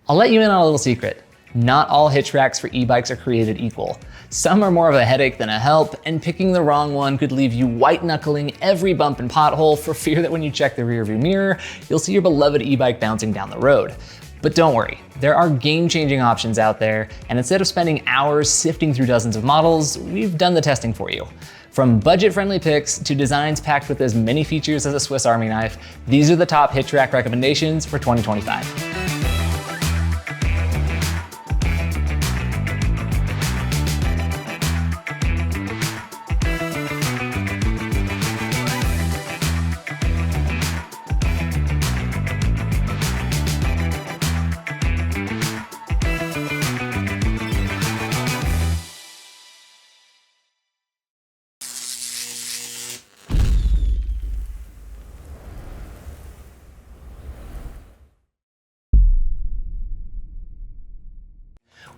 I'll let you in on a little secret. Not all hitch racks for e-bikes are created equal. Some are more of a headache than a help, and picking the wrong one could leave you white-knuckling every bump and pothole for fear that when you check the rearview mirror, you'll see your beloved e-bike bouncing down the road. But don't worry, there are game-changing options out there, and instead of spending hours sifting through dozens of models, we've done the testing for you. From budget-friendly picks to designs packed with as many features as a Swiss Army knife, these are the top hitch rack recommendations for 2025.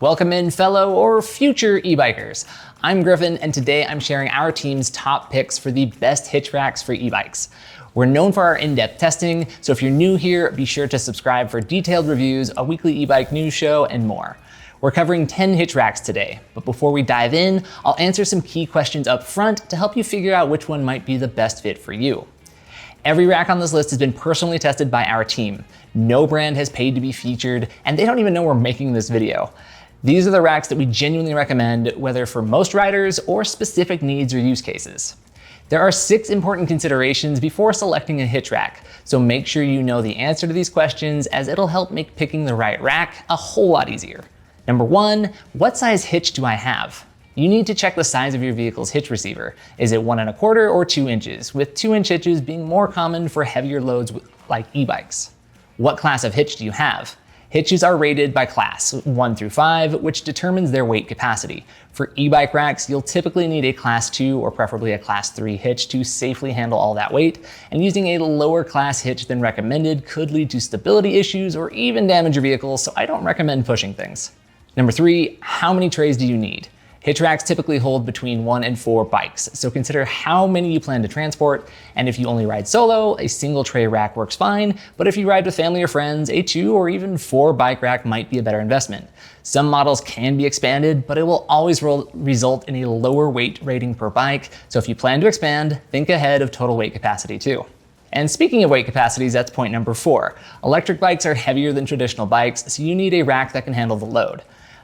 Welcome in, fellow or future e-bikers. I'm Griffin, and today I'm sharing our team's top picks for the best hitch racks for e-bikes. We're known for our in-depth testing, so if you're new here, be sure to subscribe for detailed reviews, a weekly e-bike news show, and more. We're covering 10 hitch racks today, but before we dive in, I'll answer some key questions up front to help you figure out which one might be the best fit for you. Every rack on this list has been personally tested by our team. No brand has paid to be featured, and they don't even know we're making this video. These are the racks that we genuinely recommend, whether for most riders or specific needs or use cases. There are 6 important considerations before selecting a hitch rack, so make sure you know the answer to these questions, as it'll help make picking the right rack a whole lot easier. Number 1, what size hitch do I have? You need to check the size of your vehicle's hitch receiver. Is it 1 1/4 or 2 inches, with 2-inch hitches being more common for heavier loads like e-bikes? What class of hitch do you have? Hitches are rated by class, 1 through 5, which determines their weight capacity. For e-bike racks, you'll typically need a class 2 or preferably a class 3 hitch to safely handle all that weight, and using a lower class hitch than recommended could lead to stability issues or even damage your vehicle, so I don't recommend pushing things. Number 3, how many trays do you need? Hitch racks typically hold between 1 and 4 bikes, so consider how many you plan to transport, and if you only ride solo, a single tray rack works fine, but if you ride with family or friends, a 2 or even 4 bike rack might be a better investment. Some models can be expanded, but it will always result in a lower weight rating per bike, so if you plan to expand, think ahead of total weight capacity too. And speaking of weight capacities, that's point number 4. Electric bikes are heavier than traditional bikes, so you need a rack that can handle the load.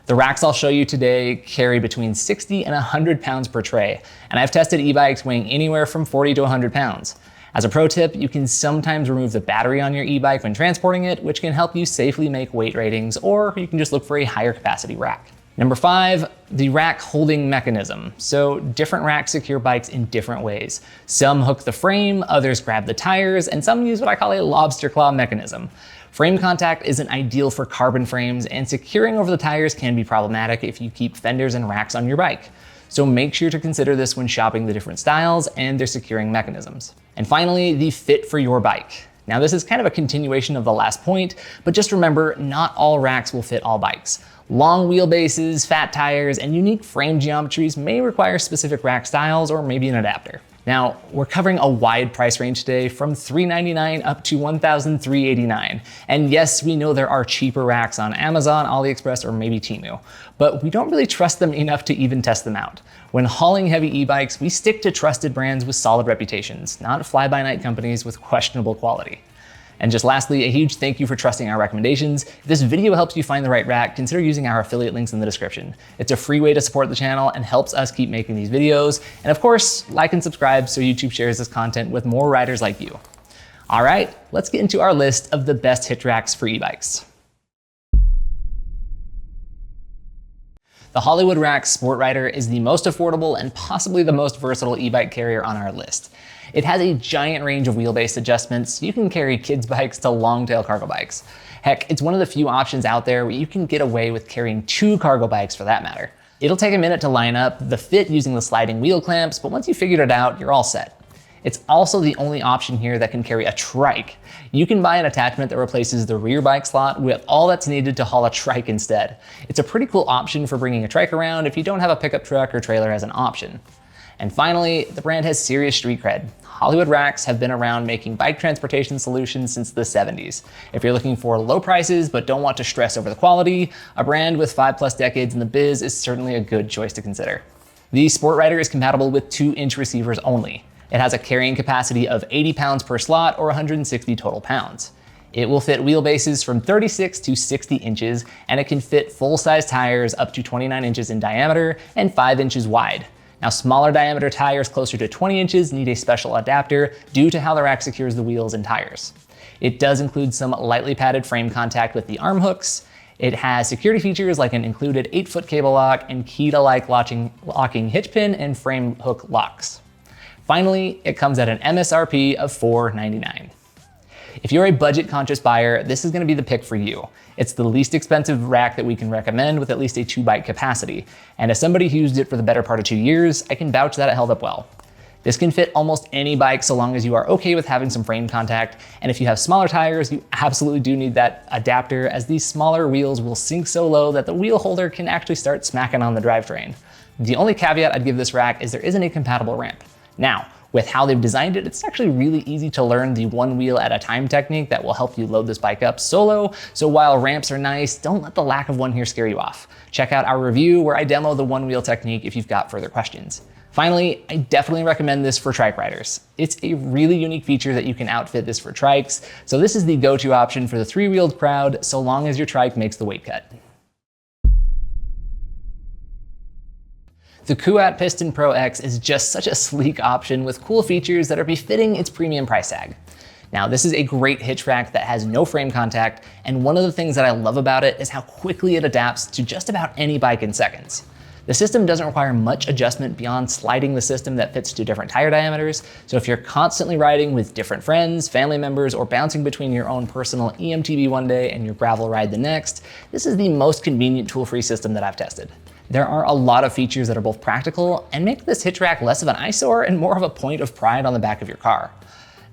The racks I'll show you today carry between 60 and 100 pounds per tray, and I've tested e-bikes weighing anywhere from 40 to 100 pounds. As a pro tip, you can sometimes remove the battery on your e-bike when transporting it, which can help you safely make weight ratings, or you can just look for a higher capacity rack. Number 5, the rack holding mechanism. So different racks secure bikes in different ways. Some hook the frame, others grab the tires, and some use what I call a lobster claw mechanism. Frame contact isn't ideal for carbon frames, and securing over the tires can be problematic if you keep fenders and racks on your bike. So make sure to consider this when shopping the different styles and their securing mechanisms. And finally, the fit for your bike. Now this is kind of a continuation of the last point, but just remember, not all racks will fit all bikes. Long wheelbases, fat tires, and unique frame geometries may require specific rack styles or maybe an adapter. Now, we're covering a wide price range today from $399 up to $1,389. And yes, we know there are cheaper racks on Amazon, AliExpress, or maybe Temu, but we don't really trust them enough to even test them out. When hauling heavy e-bikes, we stick to trusted brands with solid reputations, not fly-by-night companies with questionable quality. And just lastly, a huge thank you for trusting our recommendations. If this video helps you find the right rack, consider using our affiliate links in the description. It's a free way to support the channel and helps us keep making these videos. And of course, like and subscribe so YouTube shares this content with more riders like you. All right, let's get into our list of the best hitch racks for e-bikes. The Hollywood Rack Sport Rider is the most affordable and possibly the most versatile e-bike carrier on our list. It has a giant range of wheelbase adjustments. You can carry kids' bikes to long-tail cargo bikes. Heck, it's one of the few options out there where you can get away with carrying 2 cargo bikes for that matter. It'll take a minute to line up the fit using the sliding wheel clamps, but once you figured it out, you're all set. It's also the only option here that can carry a trike. You can buy an attachment that replaces the rear bike slot with all that's needed to haul a trike instead. It's a pretty cool option for bringing a trike around if you don't have a pickup truck or trailer as an option. And finally, the brand has serious street cred. Hollywood Racks have been around making bike transportation solutions since the 70s. If you're looking for low prices but don't want to stress over the quality, a brand with 5+ decades in the biz is certainly a good choice to consider. The Sport Rider is compatible with 2-inch receivers only. It has a carrying capacity of 80 pounds per slot or 160 total pounds. It will fit wheelbases from 36 to 60 inches, and it can fit full-size tires up to 29 inches in diameter and 5 inches wide. Now, smaller diameter tires closer to 20 inches need a special adapter due to how the rack secures the wheels and tires. It does include some lightly padded frame contact with the arm hooks. It has security features like an included 8-foot cable lock and key-to-like locking hitch pin and frame hook locks. Finally, it comes at an MSRP of $499. If you're a budget-conscious buyer, this is gonna be the pick for you. It's the least expensive rack that we can recommend with at least a 2-bike capacity. And as somebody who used it for the better part of 2 years, I can vouch that it held up well. This can fit almost any bike so long as you are okay with having some frame contact. And if you have smaller tires, you absolutely do need that adapter, as these smaller wheels will sink so low that the wheel holder can actually start smacking on the drivetrain. The only caveat I'd give this rack is there isn't a compatible ramp. Now, with how they've designed it, it's actually really easy to learn the 1 wheel at a time technique that will help you load this bike up solo. So while ramps are nice, don't let the lack of one here scare you off. Check out our review where I demo the 1 wheel technique if you've got further questions. Finally, I definitely recommend this for trike riders. It's a really unique feature that you can outfit this for trikes. So this is the go-to option for the 3-wheeled crowd, so long as your trike makes the weight cut. The Kuat Piston Pro X is just such a sleek option with cool features that are befitting its premium price tag. Now, this is a great hitch rack that has no frame contact, and one of the things that I love about it is how quickly it adapts to just about any bike in seconds. The system doesn't require much adjustment beyond sliding the system that fits to different tire diameters, so if you're constantly riding with different friends, family members, or bouncing between your own personal EMTB one day and your gravel ride the next, this is the most convenient tool-free system that I've tested. There are a lot of features that are both practical and make this hitch rack less of an eyesore and more of a point of pride on the back of your car.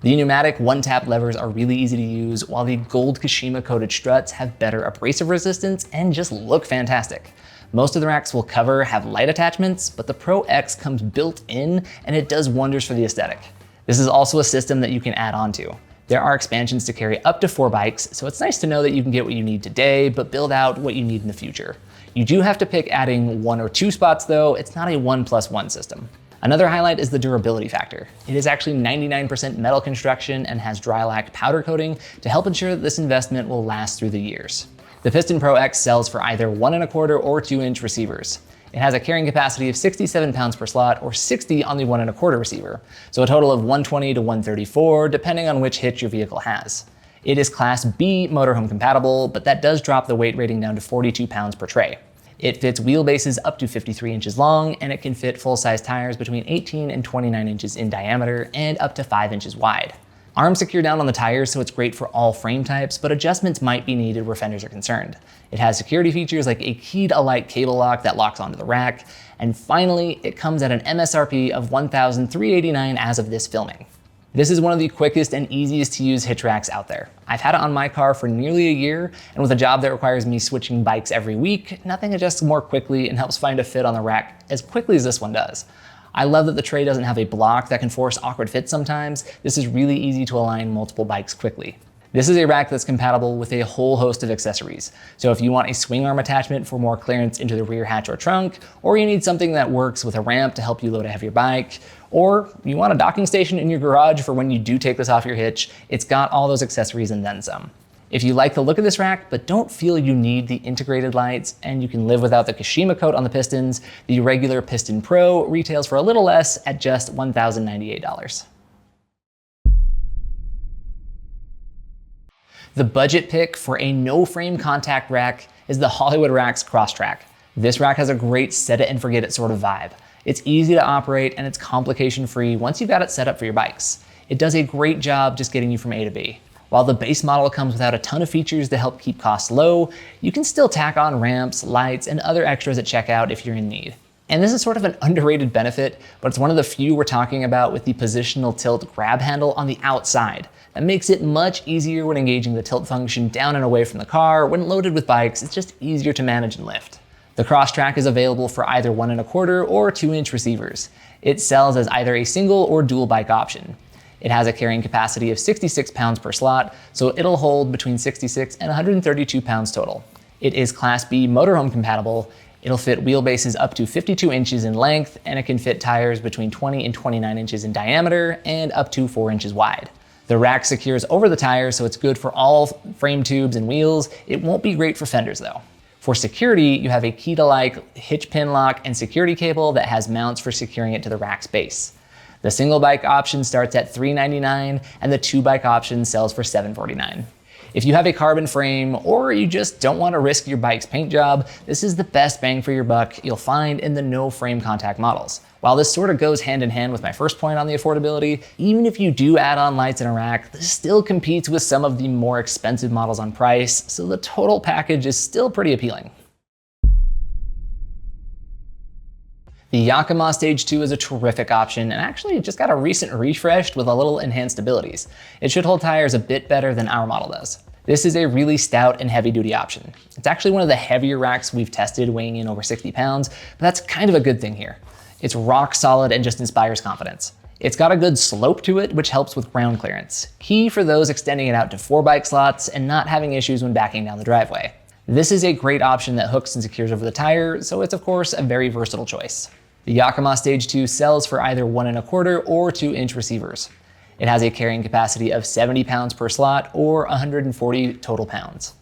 The pneumatic one-tap levers are really easy to use, while the gold Kashima-coated struts have better abrasive resistance and just look fantastic. Most of the racks will have light attachments, but the Pro X comes built in and it does wonders for the aesthetic. This is also a system that you can add on to. There are expansions to carry up to 4 bikes, so it's nice to know that you can get what you need today, but build out what you need in the future. You do have to pick adding 1 or 2 spots though, it's not a 1+1 system. Another highlight is the durability factor. It is actually 99% metal construction and has dry-lac powder coating to help ensure that this investment will last through the years. The Piston Pro X sells for either 1¼ or 2-inch receivers. It has a carrying capacity of 67 pounds per slot or 60 on the 1¼ receiver, so a total of 120 to 134 depending on which hitch your vehicle has. It is Class B motorhome compatible, but that does drop the weight rating down to 42 pounds per tray. It fits wheelbases up to 53 inches long, and it can fit full-size tires between 18 and 29 inches in diameter and up to 5 inches wide. Arms secure down on the tires, so it's great for all frame types, but adjustments might be needed where fenders are concerned. It has security features like a key-to-light cable lock that locks onto the rack, and finally, it comes at an MSRP of $1,389 as of this filming. This is one of the quickest and easiest to use hitch racks out there. I've had it on my car for nearly a year, and with a job that requires me switching bikes every week, nothing adjusts more quickly and helps find a fit on the rack as quickly as this one does. I love that the tray doesn't have a block that can force awkward fits sometimes. This is really easy to align multiple bikes quickly. This is a rack that's compatible with a whole host of accessories. So if you want a swing arm attachment for more clearance into the rear hatch or trunk, or you need something that works with a ramp to help you load a heavier bike, or you want a docking station in your garage for when you do take this off your hitch, it's got all those accessories and then some. If you like the look of this rack, but don't feel you need the integrated lights and you can live without the Kashima coat on the pistons, the regular Piston Pro retails for a little less at just $1,098. The budget pick for a no-frame contact rack is the Hollywood Racks Crosstrack. This rack has a great set it and forget it sort of vibe. It's easy to operate and it's complication-free once you've got it set up for your bikes. It does a great job just getting you from A to B. While the base model comes without a ton of features to help keep costs low, you can still tack on ramps, lights, and other extras at checkout if you're in need. And this is sort of an underrated benefit, but it's one of the few we're talking about with the positional tilt grab handle on the outside. That makes it much easier when engaging the tilt function down and away from the car. When loaded with bikes, it's just easier to manage and lift. The The Crosstrack is available for either 1¼ or 2-inch receivers. It sells as either a single or dual bike option. It has a carrying capacity of 66 pounds per slot, so it'll hold between 66 and 132 pounds total. It is Class B motorhome compatible. It'll fit wheelbases up to 52 inches in length, and it can fit tires between 20 and 29 inches in diameter and up to 4 inches wide. The rack secures over the tires, so it's good for all frame tubes and wheels. It won't be great for fenders though. For security, you have a key-to-like hitch pin lock and security cable that has mounts for securing it to the rack's base. The single bike option starts at $399 and the 2-bike option sells for $749. If you have a carbon frame or you just don't want to risk your bike's paint job, this is the best bang for your buck you'll find in the no frame contact models. While this sort of goes hand in hand with my first point on the affordability, even if you do add on lights and a rack, this still competes with some of the more expensive models on price, so the total package is still pretty appealing. The Yakima StageTwo is a terrific option and actually just got a recent refresh with a little enhanced abilities. It should hold tires a bit better than our model does. This is a really stout and heavy duty option. It's actually one of the heavier racks we've tested, weighing in over 60 pounds, but that's kind of a good thing here. It's rock solid and just inspires confidence. It's got a good slope to it, which helps with ground clearance, key for those extending it out to 4 bike slots and not having issues when backing down the driveway. This is a great option that hooks and secures over the tire, so it's of course a very versatile choice. The Yakima StageTwo sells for either 1¼ or 2-inch receivers. It has a carrying capacity of 70 pounds per slot or 140 total pounds.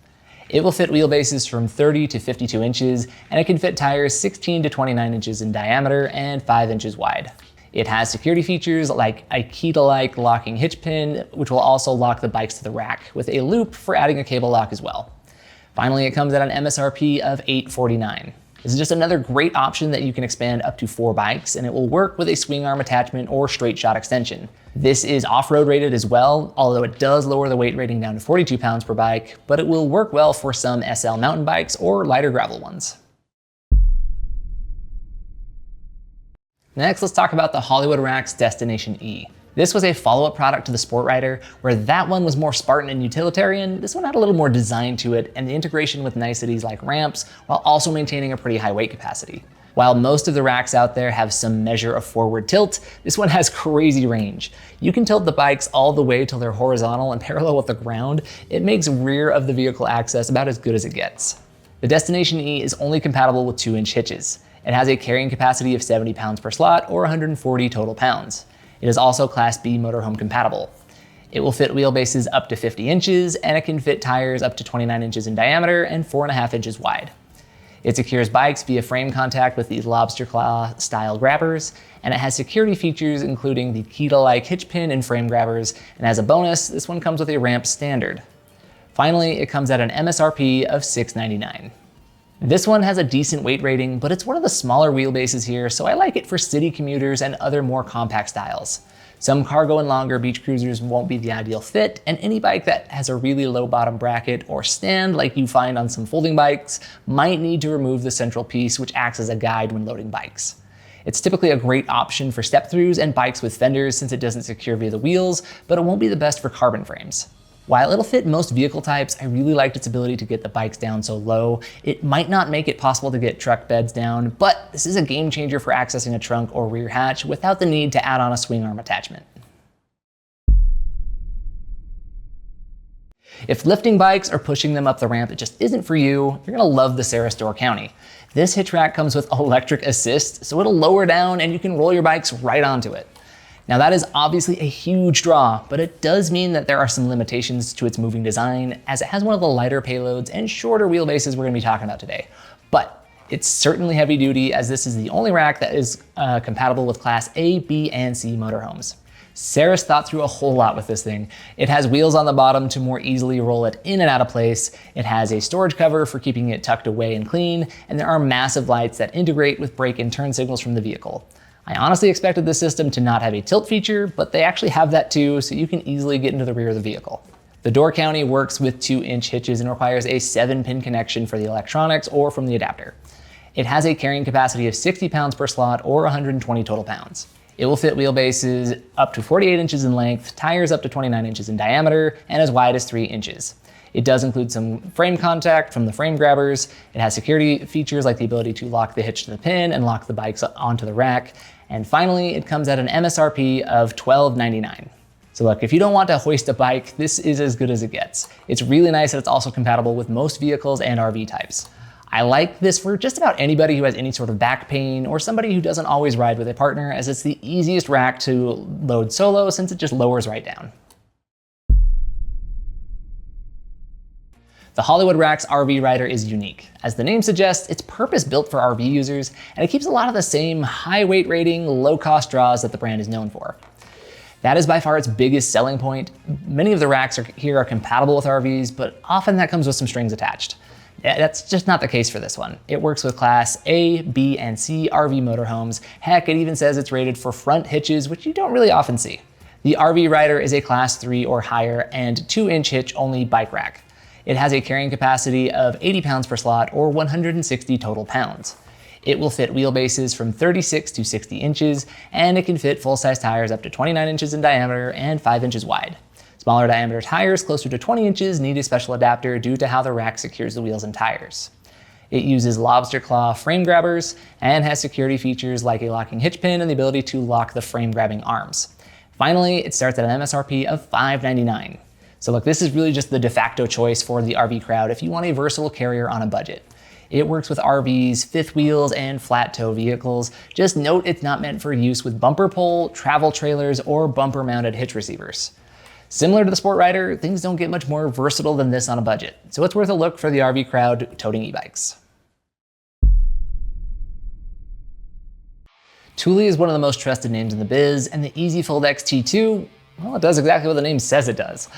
It will fit wheelbases from 30 to 52 inches, and it can fit tires 16 to 29 inches in diameter and 5 inches wide. It has security features like a key-to-like locking hitch pin, which will also lock the bikes to the rack, with a loop for adding a cable lock as well. Finally, it comes at an MSRP of $849. This is just another great option that you can expand up to 4 bikes, and it will work with a swing arm attachment or straight shot extension. This is off-road rated as well, although it does lower the weight rating down to 42 pounds per bike, but it will work well for some SL mountain bikes or lighter gravel ones. Next, let's talk about the Hollywood Rack's Destination E. This was a follow-up product to the Sport Rider, where that one was more Spartan and utilitarian. This one had a little more design to it and the integration with niceties like ramps, while also maintaining a pretty high weight capacity. While most of the racks out there have some measure of forward tilt, this one has crazy range. You can tilt the bikes all the way till they're horizontal and parallel with the ground. It makes rear of the vehicle access about as good as it gets. The Destination E is only compatible with 2-inch hitches. It has a carrying capacity of 70 pounds per slot or 140 total pounds. It is also Class B motorhome compatible. It will fit wheelbases up to 50 inches, and it can fit tires up to 29 inches in diameter and 4.5 inches wide. It secures bikes via frame contact with these lobster claw style grabbers, and it has security features including the key-to-like hitch pin and frame grabbers, and as a bonus, this one comes with a ramp standard. Finally, it comes at an MSRP of $699. This one has a decent weight rating, but it's one of the smaller wheelbases here, so I like it for city commuters and other more compact styles. Some cargo and longer beach cruisers won't be the ideal fit, and any bike that has a really low bottom bracket or stand like you find on some folding bikes might need to remove the central piece, which acts as a guide when loading bikes. It's typically a great option for step-throughs and bikes with fenders since it doesn't secure via the wheels, but it won't be the best for carbon frames. While it'll fit most vehicle types, I really liked its ability to get the bikes down so low. It might not make it possible to get truck beds down, but this is a game changer for accessing a trunk or rear hatch without the need to add on a swing arm attachment. If lifting bikes or pushing them up the ramp it just isn't for you, you're gonna love the Saris Door County. This hitch rack comes with electric assist, so it'll lower down and you can roll your bikes right onto it. Now that is obviously a huge draw, but it does mean that there are some limitations to its moving design, as it has one of the lighter payloads and shorter wheelbases we're gonna be talking about today. But it's certainly heavy duty, as this is the only rack that is compatible with Class A, B, and C motorhomes. Saris thought through a whole lot with this thing. It has wheels on the bottom to more easily roll it in and out of place. It has a storage cover for keeping it tucked away and clean, and there are massive lights that integrate with brake and turn signals from the vehicle. I honestly expected this system to not have a tilt feature, but they actually have that too, so you can easily get into the rear of the vehicle. The Door County works with 2-inch hitches and requires a 7-pin connection for the electronics or from the adapter. It has a carrying capacity of 60 pounds per slot or 120 total pounds. It will fit wheelbases up to 48 inches in length, tires up to 29 inches in diameter, and as wide as 3 inches. It does include some frame contact from the frame grabbers. It has security features like the ability to lock the hitch to the pin and lock the bikes onto the rack. And finally, it comes at an MSRP of $12.99. So look, if you don't want to hoist a bike, this is as good as it gets. It's really nice that it's also compatible with most vehicles and RV types. I like this for just about anybody who has any sort of back pain or somebody who doesn't always ride with a partner, as it's the easiest rack to load solo since it just lowers right down. The Hollywood Rack's RV Rider is unique. As the name suggests, it's purpose-built for RV users, and it keeps a lot of the same high weight rating, low-cost draws that the brand is known for. That is by far its biggest selling point. Many of the racks here are compatible with RVs, but often that comes with some strings attached. That's just not the case for this one. It works with Class A, B, and C RV motorhomes. Heck, it even says it's rated for front hitches, which you don't really often see. The RV Rider is a Class 3 or higher and 2-inch hitch only bike rack. It has a carrying capacity of 80 pounds per slot or 160 total pounds. It will fit wheelbases from 36 to 60 inches, and it can fit full-size tires up to 29 inches in diameter and 5 inches wide. Smaller diameter tires closer to 20 inches need a special adapter due to how the rack secures the wheels and tires. It uses lobster claw frame grabbers and has security features like a locking hitch pin and the ability to lock the frame grabbing arms. Finally, it starts at an MSRP of $5.99. So look, this is really just the de facto choice for the RV crowd if you want a versatile carrier on a budget. It works with RVs, fifth wheels, and flat tow vehicles. Just note it's not meant for use with bumper pole, travel trailers, or bumper mounted hitch receivers. Similar to the Sport Rider, things don't get much more versatile than this on a budget, so it's worth a look for the RV crowd toting e-bikes. Thule is one of the most trusted names in the biz, and the EasyFold XT2, well, it does exactly what the name says it does.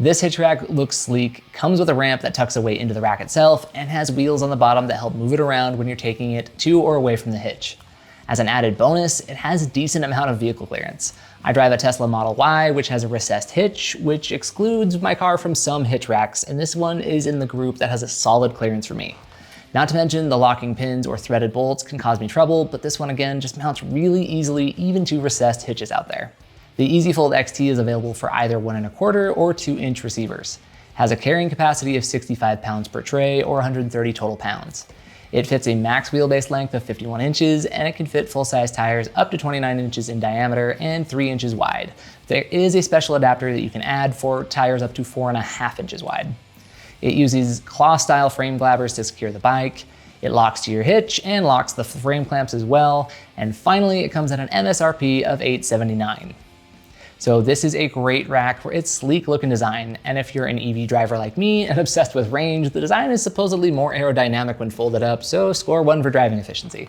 This hitch rack looks sleek, comes with a ramp that tucks away into the rack itself, and has wheels on the bottom that help move it around when you're taking it to or away from the hitch. As an added bonus, it has a decent amount of vehicle clearance. I drive a Tesla Model Y, which has a recessed hitch, which excludes my car from some hitch racks, and this one is in the group that has a solid clearance for me. Not to mention the locking pins or threaded bolts can cause me trouble, but this one again just mounts really easily even to recessed hitches out there. The EasyFold XT is available for either 1 1/4 or 2-inch receivers. It has a carrying capacity of 65 pounds per tray or 130 total pounds. It fits a max wheelbase length of 51 inches, and it can fit full-size tires up to 29 inches in diameter and 3 inches wide. There is a special adapter that you can add for tires up to 4.5 inches wide. It uses claw-style frame grabbers to secure the bike. It locks to your hitch and locks the frame clamps as well. And finally, it comes at an MSRP of $8.79. So this is a great rack for its sleek looking design, and if you're an EV driver like me and obsessed with range, the design is supposedly more aerodynamic when folded up, so score 1 for driving efficiency.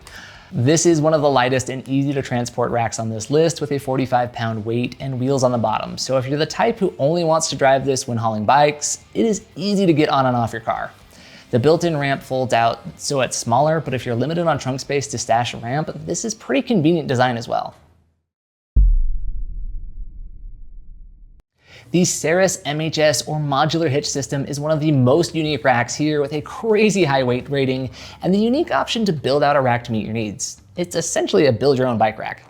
This is one of the lightest and easy to transport racks on this list with a 45-pound weight and wheels on the bottom, so if you're the type who only wants to drive this when hauling bikes, it is easy to get on and off your car. The built-in ramp folds out so it's smaller, but if you're limited on trunk space to stash a ramp, this is pretty convenient design as well. The Saris MHS or modular hitch system is one of the most unique racks here with a crazy high weight rating and the unique option to build out a rack to meet your needs. It's essentially a build your own bike rack.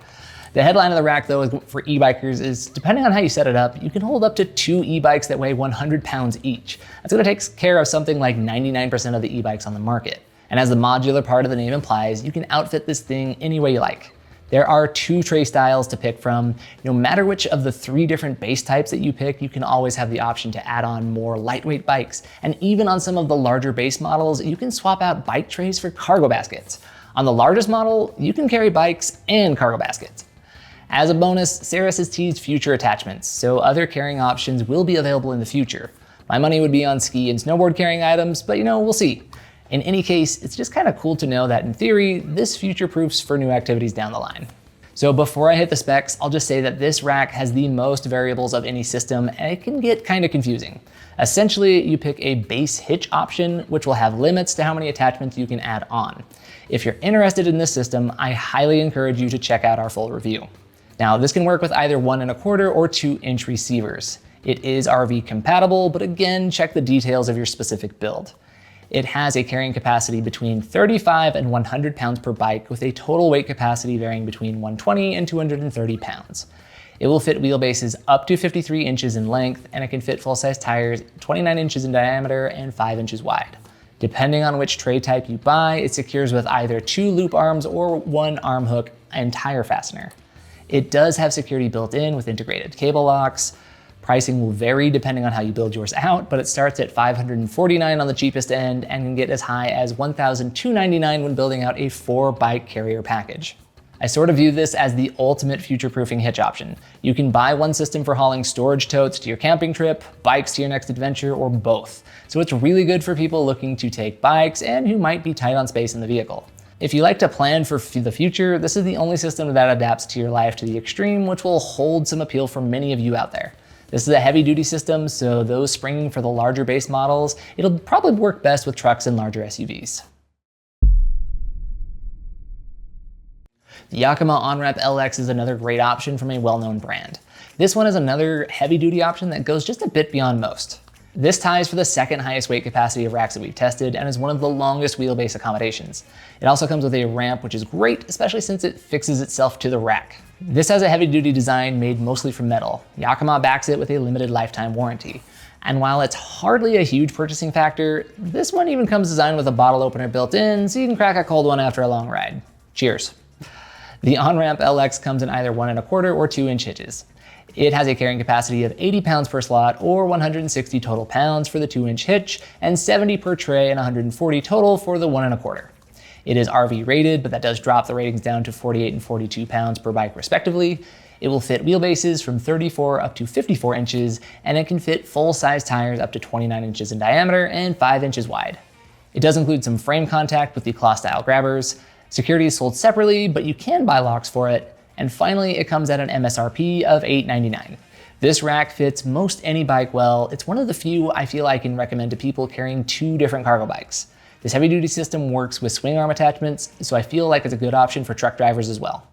The headline of the rack though for e-bikers is, depending on how you set it up, you can hold up to 2 e-bikes that weigh 100 pounds each. That's gonna take care of something like 99% of the e-bikes on the market. And as the modular part of the name implies, you can outfit this thing any way you like. There are 2 tray styles to pick from. No matter which of the 3 different base types that you pick, you can always have the option to add on more lightweight bikes. And even on some of the larger base models, you can swap out bike trays for cargo baskets. On the largest model, you can carry bikes and cargo baskets. As a bonus, Saris has teased future attachments, so other carrying options will be available in the future. My money would be on ski and snowboard carrying items, but we'll see. In any case, it's just kind of cool to know that in theory, this future-proofs for new activities down the line. So before I hit the specs, I'll just say that this rack has the most variables of any system, and it can get kind of confusing. Essentially, you pick a base hitch option, which will have limits to how many attachments you can add on. If you're interested in this system, I highly encourage you to check out our full review. Now, this can work with either 1 1/4 or 2-inch receivers. It is RV compatible, but again, check the details of your specific build. It has a carrying capacity between 35 and 100 pounds per bike with a total weight capacity varying between 120 and 230 pounds. It will fit wheelbases up to 53 inches in length, and it can fit full-size tires 29 inches in diameter and 5 inches wide. Depending on which tray type you buy, it secures with either 2 loop arms or 1 arm hook and tire fastener. It does have security built in with integrated cable locks. Pricing will vary depending on how you build yours out, but it starts at $549 on the cheapest end and can get as high as $1,299 when building out a 4-bike carrier package. I sort of view this as the ultimate future-proofing hitch option. You can buy one system for hauling storage totes to your camping trip, bikes to your next adventure, or both. So it's really good for people looking to take bikes and who might be tight on space in the vehicle. If you like to plan for the future, this is the only system that adapts to your life to the extreme, which will hold some appeal for many of you out there. This is a heavy-duty system, so those springing for the larger base models, it'll probably work best with trucks and larger SUVs. The Yakima Onramp LX is another great option from a well-known brand. This one is another heavy-duty option that goes just a bit beyond most. This ties for the second highest weight capacity of racks that we've tested and is one of the longest wheelbase accommodations. It also comes with a ramp, which is great, especially since it fixes itself to the rack. This has a heavy-duty design made mostly from metal. Yakima backs it with a limited lifetime warranty. And while it's hardly a huge purchasing factor, this one even comes designed with a bottle opener built in, so you can crack a cold one after a long ride. Cheers. The Onramp LX comes in either 1 1/4 or 2-inch hitches. It has a carrying capacity of 80 pounds per slot or 160 total pounds for the 2-inch hitch and 70 per tray and 140 total for the 1 1/4. It is RV rated, but that does drop the ratings down to 48 and 42 pounds per bike respectively. It will fit wheelbases from 34 up to 54 inches, and it can fit full-size tires up to 29 inches in diameter and 5 inches wide. It does include some frame contact with the claw-style grabbers. Security is sold separately, but you can buy locks for it. And finally, it comes at an MSRP of $899. This rack fits most any bike well. It's one of the few I feel I can recommend to people carrying 2 different cargo bikes. This heavy-duty system works with swing arm attachments, so I feel like it's a good option for truck drivers as well.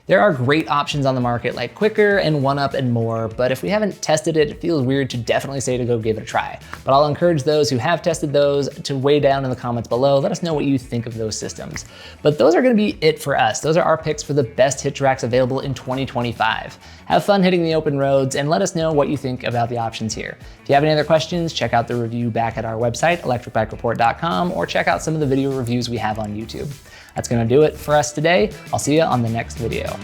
There are great options on the market like Quicker and 1UP and more, but if we haven't tested it, it feels weird to definitely say to go give it a try. But I'll encourage those who have tested those to weigh down in the comments below. Let us know what you think of those systems. But those are gonna be it for us. Those are our picks for the best hitch racks available in 2025. Have fun hitting the open roads and let us know what you think about the options here. If you have any other questions, check out the review back at our website, electricbikereport.com, or check out some of the video reviews we have on YouTube. That's gonna do it for us today. I'll see you on the next video.